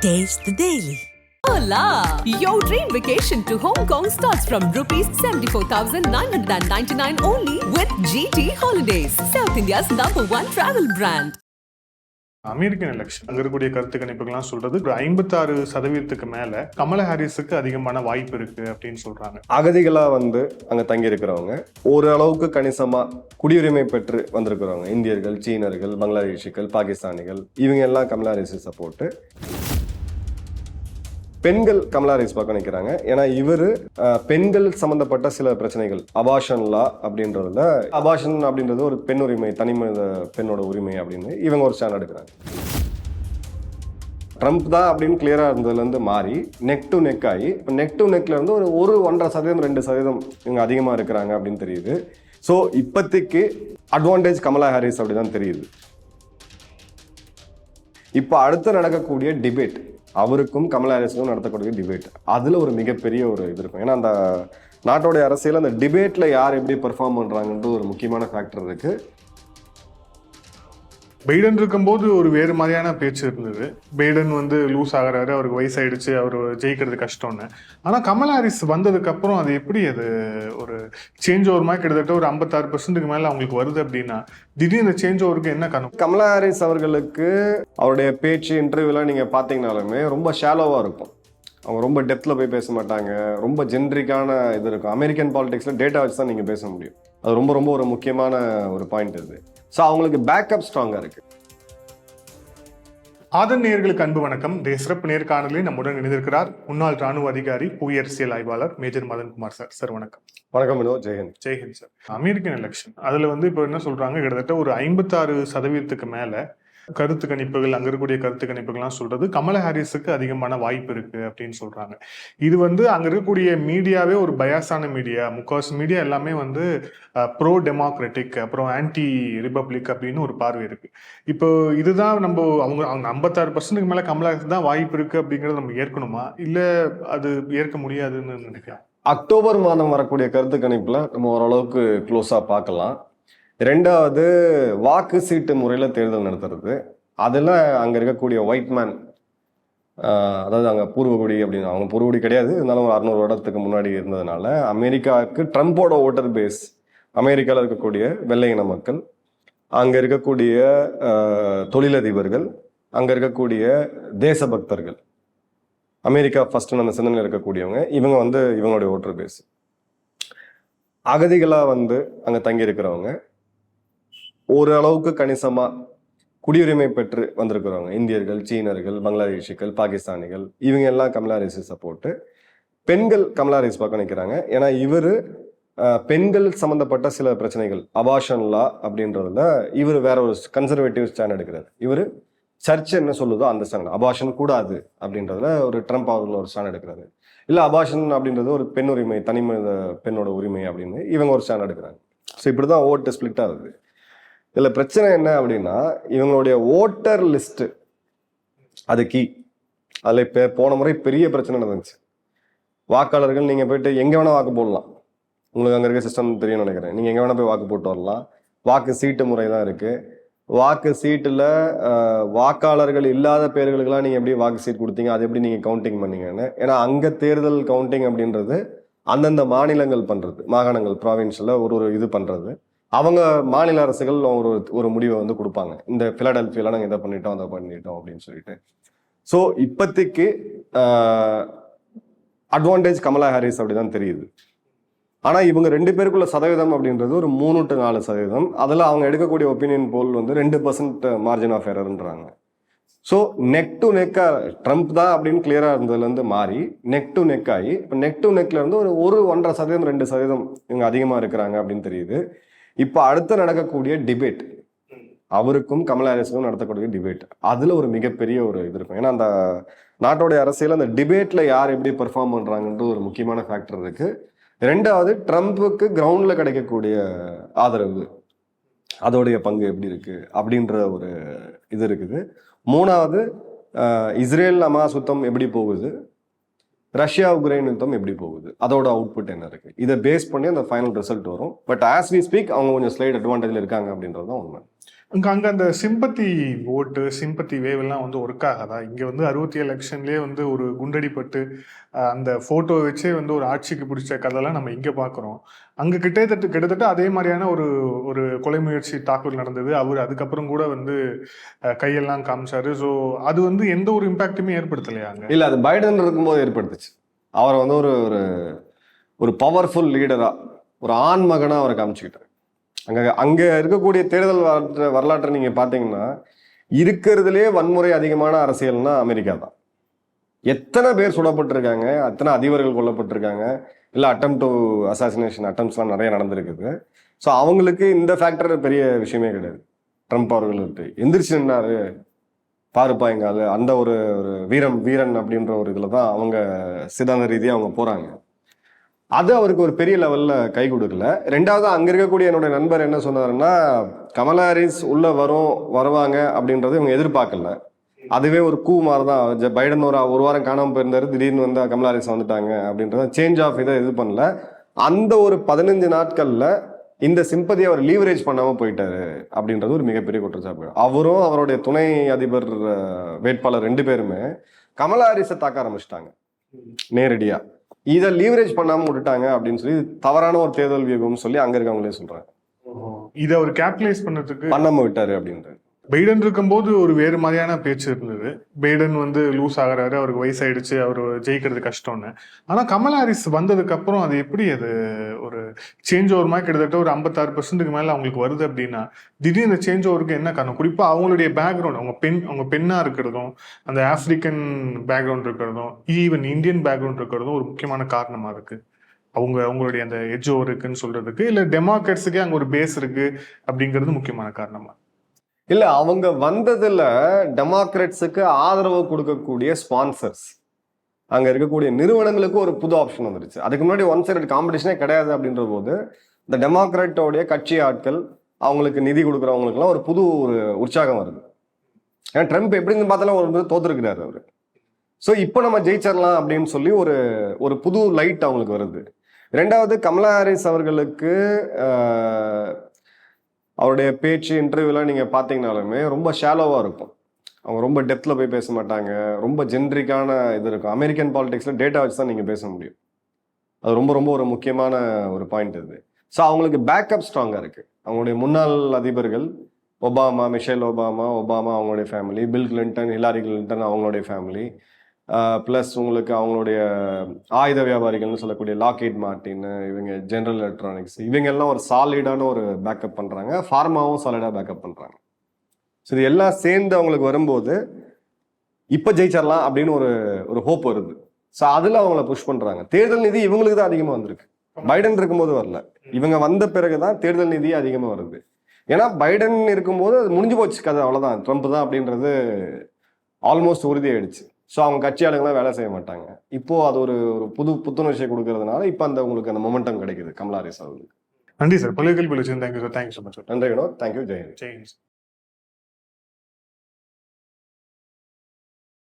Taste the Daily. Hola! Your dream vacation to Hong Kong starts from rupees 74,999 only with GT Holidays, South India's #1 travel brand. American election அங்க இருக்கக்கூடிய கருத்து கணிப்புகள்லாம் சொல்றது ஒரு 56% மேல கமலா ஹாரிஸுக்கு அதிகமான வாய்ப்பு இருக்கு அப்படின்னு சொல்றாங்க. அகதிகளா அங்க தங்கி இருக்கிறவங்க ஓரளவுக்கு கணிசமா குடியுரிமை பெற்று வந்திருக்கிறவங்க இந்தியர்கள், சீனர்கள், பங்களாதேஷிகள், பாகிஸ்தானிகள் இவங்க எல்லாம் கமலா ஹாரிஸ் சப்போர்ட். பெண்கள் கமலா ஹாரிஸ் பக்கம் நிற்கிறாங்க. ஏன்னா இவரு பெண்கள் சம்பந்தப்பட்ட சில பிரச்சனைகள் அபாஷன் லா அப்படின்றதுல அபாஷன் அப்படின்றது ஒரு பெண் உரிமை, தனி மனித பெண்ணோட உரிமை அப்படின்னு இவங்க ஒரு ஸ்டாண்ட் எடுக்கிறாங்க. ட்ரம்ப் தான் அப்படின்னு கிளியரா இருந்ததுலேருந்து மாறி நெக் டு நெக் ஆகி இப்போ நெக் டு நெக்ல இருந்து ஒரு 1.5% 2% இவங்க அதிகமா இருக்கிறாங்க அப்படின்னு தெரியுது. ஸோ இப்போதைக்கு அட்வான்டேஜ் கமலா ஹாரிஸ் அப்படிதான் தெரியுது. இப்போ அடுத்து நடக்கக்கூடிய டிபேட் அவருக்கும் கமலா ஹாரிஸுக்கும் நடத்தக்கூடிய டிபேட் அதுல ஒரு மிகப்பெரிய ஒரு இது இருக்கும். ஏன்னா அந்த நாட்டோடைய அரசியல் அந்த டிபேட்ல யார் எப்படி பெர்ஃபார்ம் பண்றாங்கன்ற ஒரு முக்கியமான ஃபேக்டர் இருக்கு. பைடன் இருக்கும்போது ஒரு வேறு மாதிரியான பேச்சு இருந்தது. பைடன் லூஸ் ஆகிறாரு, அவருக்கு வயசாயிடுச்சு, அவர் ஜெயிக்கிறது கஷ்டம்னு. ஆனா கமலா ஹாரிஸ் வந்ததுக்கு அப்புறம் அது எப்படி அது ஒரு சேஞ்ச் ஓவர் மாதிரி கிட்டத்தட்ட ஒரு 56% மேல அவங்களுக்கு வருது அப்படின்னா திடீர்னு சேஞ்ச் ஓவருக்கு என்ன காரணம்? கமலா ஹாரிஸ் அவர்களுக்கு அவருடைய பேச்சு இன்டர்வியூலாம் நீங்க பாத்தீங்கன்னாலுமே ரொம்ப ஷாலோவா இருக்கும். அவங்க ரொம்ப டெப்த்ல போய் பேச மாட்டாங்க. ரொம்ப ஜென்ரிக்கான இது இருக்கும். அமெரிக்கன் பாலிடிக்ஸ்ல டேட்டா வச்சு தான் நீங்க பேச முடியும். அது ரொம்ப ரொம்ப ஒரு முக்கியமான ஒரு பாயிண்ட் இது. ஸோ அவங்களுக்கு பேக்கப் ஸ்ட்ராங்கா இருக்கு. ஆதன் நேயர்களுக்கு அன்பு வணக்கம். சிறப்பு நேர்காணலில் நம்முடன் இணைந்திருக்கிறார் முன்னாள் ராணுவ அதிகாரி, புவியரசியல் ஆய்வாளர் மேஜர் மதன்குமார் சார். சார் வணக்கம். வணக்கம் வினோ. ஜெயஹிந்த். ஜெய்ஹிந்த் சார். அமெரிக்கன் எலெக்ஷன் அதுல இப்போ என்ன சொல்றாங்க, கிட்டத்தட்ட ஒரு 56% மேல கருத்து கணிப்புகள் அங்க இருக்கக்கூடிய கருத்து கணிப்புகள்லாம் சொல்றது கமலா ஹாரிஸுக்கு அதிகமான வாய்ப்பு இருக்கு அப்படின்னு சொல்றாங்க. இது அங்க இருக்கக்கூடிய மீடியாவே ஒரு பயாஸான மீடியா, முக்காவாசி மீடியா எல்லாமே ப்ரோ டெமோக்ராட்டிக், அப்புறம் ஆன்டி ரிபப்ளிக் அப்படின்னு ஒரு பார்வை இருக்கு. இப்போ இதுதான் அவங்க 56% மேல கமலா ஹாரிஸ் தான் வாய்ப்பு இருக்கு அப்படிங்கறத நம்ம ஏற்கணுமா, இல்ல அது ஏற்க முடியாதுன்னு நினைக்கிறேன்? அக்டோபர் மாதம் வரக்கூடிய கருத்து கணிப்புல நம்ம ஓரளவுக்கு க்ளோஸா பார்க்கலாம். ரெண்டாவது வாக்கு சீட்டு முறையில் தேர்தல் நடத்துறது. அதில் அங்கே இருக்கக்கூடிய ஒயிட் மேன், அதாவது அங்கே பூர்வகுடி அப்படின்னு, அவங்க பூர்வகுடி கிடையாது, இருந்தாலும் ஒரு 600 வருடத்துக்கு முன்னாடி இருந்ததுனால அமெரிக்காவுக்கு ட்ரம்போட ஓட்டர் பேஸ் அமெரிக்காவில் இருக்கக்கூடிய வெள்ளை இன மக்கள், அங்கே இருக்கக்கூடிய தொழிலதிபர்கள், அங்கே இருக்கக்கூடிய தேசபக்தர்கள், அமெரிக்கா ஃபர்ஸ்ட் அந்த சிந்தனையில் இருக்கக்கூடியவங்க, இவங்க இவங்களுடைய ஓட்டர் பேஸ். அகதிகளாக அங்கே தங்கி இருக்கிறவங்க ஓரளவுக்கு கணிசமா குடியுரிமை பெற்று வந்திருக்கிறவங்க இந்தியர்கள், சீனர்கள், பங்களாதேஷிகள், பாகிஸ்தானிகள் இவங்க எல்லாம் கமலா ஹாரிஸ் சப்போர்ட். பெண்கள் கமலா ஹாரிஸ் பக்கம் நிற்கிறாங்க. ஏன்னா இவரு பெண்கள் சம்பந்தப்பட்ட சில பிரச்சனைகள் அபாஷன் லா அப்படின்றதுல இவர் வேற ஒரு கன்சர்வேட்டிவ் ஸ்டாண்ட் எடுக்கிறார். இவர் சர்ச் என்ன சொல்லுதோ அந்த ஸ்டாண்ட், அபாஷன் கூடாது அப்படின்றதுல ஒரு ட்ரம்ப் அவர்கள் ஒரு ஸ்டாண்ட் எடுக்கிறாரு. இல்ல அபாஷன் அப்படின்றது ஒரு பெண் உரிமை, தனி மனித பெண்ணோட உரிமை அப்படின்னு இவங்க ஒரு ஸ்டாண்ட் எடுக்கிறாங்க. ஸோ இப்படிதான் ஓட்டு ஸ்பிளிட் ஆகுது. இதுல பிரச்சனை என்ன அப்படின்னா, இவங்களுடைய ஓட்டர் லிஸ்ட் அது கீ. அதுல இப்ப போன முறை பெரிய பிரச்சனை நடந்துச்சு. வாக்காளர்கள் நீங்க போயிட்டு எங்க வேணா வாக்கு போடலாம். உங்களுக்கு அங்க இருக்க சிஸ்டம் தெரியும் நினைக்கிறேன். நீங்க எங்க வேணா போய் வாக்கு போட்டு வரலாம். வாக்கு சீட்டு முறை தான் இருக்கு. வாக்கு சீட்டுல வாக்காளர்கள் இல்லாத பேர்களுக்கெல்லாம் நீங்க எப்படி வாக்கு சீட் கொடுத்தீங்க, அது எப்படி நீங்க கவுண்டிங் பண்ணீங்கன்னு. ஏன்னா அங்க தேர்தல் கவுண்டிங் அப்படின்றது அந்தந்த மாநிலங்கள் பண்றது, மாகாணங்கள், ப்ராவின்ஸ்ல ஒரு இது பண்றது. அவங்க மாநில அரசுகள் ஒரு முடிவை கொடுப்பாங்க. இந்த பிலடெல்பியால நாங்கள் இதை பண்ணிட்டோம், அதை பண்ணிட்டோம் அப்படின்னு சொல்லிட்டு. ஸோ இப்போதைக்கு அட்வான்டேஜ் கமலா ஹாரிஸ் அப்படிதான் தெரியுது. ஆனா இவங்க 2 பேருக்குள்ள சதவீதம் அப்படின்றது ஒரு 3 to 4%. அதில் அவங்க எடுக்கக்கூடிய ஒப்பீனியன் போல் 2% மார்ஜின் ஆஃப் எரர்ன்றாங்க. ஸோ நெக் டு நெக்கா ட்ரம்ப் தான் அப்படின்னு கிளியரா இருந்ததுலேருந்து மாறி நெக் டு நெக் ஆகி இப்போ நெக் டு நெக்ல இருந்து ஒரு 1.5% 2% இவங்க அதிகமா இருக்கிறாங்க அப்படின்னு தெரியுது. இப்போ அடுத்து நடக்கக்கூடிய டிபேட் அவருக்கும் கமலா ஹாரிஸுக்கும் நடத்தக்கூடிய டிபேட் அதுல ஒரு மிகப்பெரிய ஒரு இது இருக்கும். ஏன்னா அந்த நாட்டோடைய அரசியல் அந்த டிபேட்ல யார் எப்படி பெர்ஃபார்ம் பண்றாங்கன்ற ஒரு முக்கியமான ஃபேக்டர் இருக்கு. ரெண்டாவது ட்ரம்ப்புக்கு கிரவுண்ட்ல கிடைக்கக்கூடிய ஆதரவு, அதோடைய பங்கு எப்படி இருக்கு அப்படின்ற ஒரு இது இருக்குது. மூணாவது இஸ்ரேல் ஹமாஸ் யுத்தம் எப்படி போகுது, ரஷ்யா உக்ரைன் யுத்தம் எப்படி போகுது, அதோட அவுட்புட் என்ன இருக்கு, இதை பேஸ் பண்ணி அந்த ஃபைனல் ரிசல்ட் வரும். பட் ஆஸ் வி ஸ்பீக் அவங்க கொஞ்சம் ஸ்லைட் அட்வான்டேஜ்ல இருக்காங்க அப்படின்றது தான் உண்மை. அங்க அந்த சிம்பத்தி ஓட்டு சிம்பத்தி வேவ் எல்லாம் வந்து ஒர்க் ஆகாதா? இங்க வந்து 67 எலெக்ஷன்லயே வந்து ஒரு குண்டடிப்பட்டு அந்த போட்டோ வச்சே வந்து ஒரு ஆட்சிக்கு பிடிச்ச கதையெல்லாம் நம்ம இங்க பாக்குறோம். அங்க கிட்டத்தட்ட அதே மாதிரியான ஒரு ஒரு கொலை முயற்சி தாக்குதல் நடந்தது. அவர் அதுக்கப்புறம் கூட வந்து கையெல்லாம் காமிச்சாரு. ஸோ அது வந்து எந்த ஒரு இம்பாக்டுமே ஏற்படுத்தலையா அங்க? இல்ல, அது பைடன் இருக்கும்போது ஏற்படுத்துச்சு. அவரை வந்து ஒரு ஒரு பவர்ஃபுல் லீடரா, ஒரு ஆண் மகனா அவரை காமிச்சுக்கிட்டாரு. அங்க இருக்கக்கூடிய தேர்தல் வரலாற்றை நீங்க பாத்தீங்கன்னா, இருக்கிறதுலே வன்முறை அதிகமான அரசியல்னா அமெரிக்கா தான். எத்தனை பேர் சுடப்பட்டிருக்காங்க, எத்தனை அதிபர்கள் கொல்லப்பட்டிருக்காங்க, இல்ல அட்டம் டு அசாசினேஷன் அட்டம்ஸ்லாம் நிறைய நடந்திருக்குது. ஸோ அவங்களுக்கு இந்த ஃபேக்டர் பெரிய விஷயமே கிடையாது. ட்ரம்ப் அவர்களுக்கு எந்திரிச்சு நின்னாரு, பாருப்பா எங்கால, அந்த ஒரு ஒரு வீரன் அப்படின்ற ஒரு இதுல தான் அவங்க சித்தாந்த ரீதியா அவங்க போறாங்க. அது அவருக்கு ஒரு பெரிய லெவல்ல கை கொடுக்கல. ரெண்டாவது, அங்க இருக்கக்கூடிய என்னோட நண்பர் என்ன சொன்னாருன்னா, கமலா ஹாரிஸ் உள்ள வருவாங்க அப்படின்றத இவங்க எதிர்பார்க்கல. அதுவே ஒரு கூ மாதிரி தான். பைடன் ஒரு வாரம் காணாம போயிருந்தாரு, திடீர்னு வந்து கமலா ஹாரிஸ் வந்துட்டாங்க அப்படின்றத சேஞ்ச் ஆஃப் இதை இது பண்ணல. அந்த ஒரு 15 நாட்கள்ல இந்த சிம்பதி அவர் லீவரேஜ் பண்ணாம போயிட்டாரு அப்படின்றது ஒரு மிகப்பெரிய குற்றச்சாட்டு. அவரும் அவருடைய துணை அதிபர் வேட்பாளர் 2 பேருமே கமலா ஹாரிஸை தாக்க ஆரம்பிச்சிட்டாங்க நேரடியா. இதை லீவரேஜ் பண்ணாம விட்டுட்டாங்க அப்படின்னு சொல்லி தவறான ஒரு தேர்தல் வியூகம்னு சொல்லி அங்க இருக்கவங்களே சொல்றாங்க. இதை அவர் கேபிட்டலைஸ் பண்ணாம விட்டாரு அப்படின்றது. பைடன் இருக்கும்போது ஒரு வேறு மாதிரியான பேச்சு இருந்தது. பைடன் வந்து லூஸ் ஆகிறாரு, அவருக்கு வயசாயிடுச்சு, அவர் ஜெயிக்கிறது கஷ்டம்னு. ஆனா கமலா ஹாரிஸ் வந்ததுக்கு அப்புறம் அது எப்படி அது ஒரு சேஞ்ச் ஓவர் மாதிரி கிட்டத்தட்ட ஒரு 56% மேல அவங்களுக்கு வருது அப்படின்னா, திடீர்னு சேஞ்ச் ஓவருக்கு என்ன காரணம்? குறிப்பா அவங்களுடைய பேக்ரவுண்ட், அவங்க பெண்ணா இருக்கிறதும், அந்த ஆப்பிரிக்கன் பேக்ரவுண்ட் இருக்கிறதும், ஈவன் இந்தியன் பேக்ரவுண்ட் இருக்கிறதும் ஒரு முக்கியமான காரணமா இருக்கு. அவங்களுடைய அந்த எட்ஜ் ஓவர் இருக்குன்னு சொல்றதுக்கு, இல்ல டெமோக்ராட்ஸுக்கே அங்க ஒரு பேஸ் இருக்கு அப்படிங்கிறது முக்கியமான காரணமா? இல்ல, அவங்க வந்ததுல டெமோக்ராட்ஸுக்கு ஆதரவு கொடுக்கக்கூடிய ஸ்பான்சர்ஸ், அங்க இருக்கக்கூடிய நிறுவனங்களுக்கு ஒரு புது ஆப்ஷன் வந்துருச்சு. அதுக்கு முன்னாடி ஒன் சைடட் காம்படிஷனே கிடையாது அப்படின்ற போது இந்த டெமோக்ராட்டோடைய கட்சி ஆட்கள், அவங்களுக்கு நிதி கொடுக்குறவங்களுக்குலாம் ஒரு புது ஒரு உற்சாகம் வருது. ஏன்னா ட்ரம்ப் எப்படின்னு பார்த்தாலும் ஒரு தோத்துருக்கிறாரு அவரு. ஸோ இப்போ நம்ம ஜெயிச்சிடலாம் அப்படின்னு சொல்லி ஒரு புது லைட் அவங்களுக்கு வருது. ரெண்டாவது, கமலா ஹாரிஸ் அவர்களுக்கு அவருடைய பேச்சு இன்டர்வியூலாம் நீங்கள் பார்த்தீங்கனாலுமே ரொம்ப ஷாலோவாக இருக்கும். அவங்க ரொம்ப டெப்த்தில் போய் பேச மாட்டாங்க. ரொம்ப ஜென்ரிக்கான இது இருக்கும். அமெரிக்கன் பாலிடிக்ஸில் டேட்டா வச்சு தான் நீங்கள் பேச முடியும். அது ரொம்ப ரொம்ப ஒரு முக்கியமான ஒரு பாயிண்ட் இது. ஸோ அவங்களுக்கு பேக்கப் ஸ்ட்ராங்காக இருக்குது. அவங்களுடைய முன்னாள் அதிபர்கள் ஒபாமா, மிஷேல் ஒபாமா அவங்களுடைய family, bill Clinton, Hillary Clinton அவங்களுடைய ஃபேமிலி, ப்ளஸ் உங்களுக்கு அவங்களுடைய ஆயுத வியாபாரிகள்னு சொல்லக்கூடிய லாக்ஹீட் மார்ட்டின், இவங்க ஜெனரல் எலக்ட்ரானிக்ஸ், இவங்க எல்லாம் ஒரு சாலிடான ஒரு பேக்கப் பண்ணுறாங்க. ஃபார்மாவும் சாலிடாக பேக்கப் பண்ணுறாங்க. ஸோ இது எல்லாம் சேர்ந்து அவங்களுக்கு வரும்போது இப்போ ஜெயிச்சிடலாம் அப்படின்னு ஒரு ஹோப் வருது. ஸோ அதில் அவங்கள புஷ் பண்ணுறாங்க. தேர்தல் நிதி இவங்களுக்கு தான் அதிகமாக வந்திருக்கு. பைடன் இருக்கும்போது வரல. இவங்க வந்த பிறகு தான் தேர்தல் நிதி அதிகமாக வருது. ஏன்னா பைடன் இருக்கும்போது அது முடிஞ்சு போச்சு கதை, அவ்வளோதான், ட்ரம்ப் தான் அப்படின்றது ஆல்மோஸ்ட் உறுதியாயிடுச்சு. ஸோ அவங்க கட்சி ஆளுங்களாம் வேலை செய்ய மாட்டாங்க. இப்போ அது ஒரு புத்துணர்ச்சியை கொடுக்கறதுனால இப்போ உங்களுக்கு அந்த மொமெண்டம் கிடைக்குது கமலா ஹாரிஸ் அவர்களுக்கு. நன்றி சார். பல்வேறு கேள்வி thank you sir. Thank you so much. நன்றி வினோத். தேங்க்யூ. ஜெயந்த்.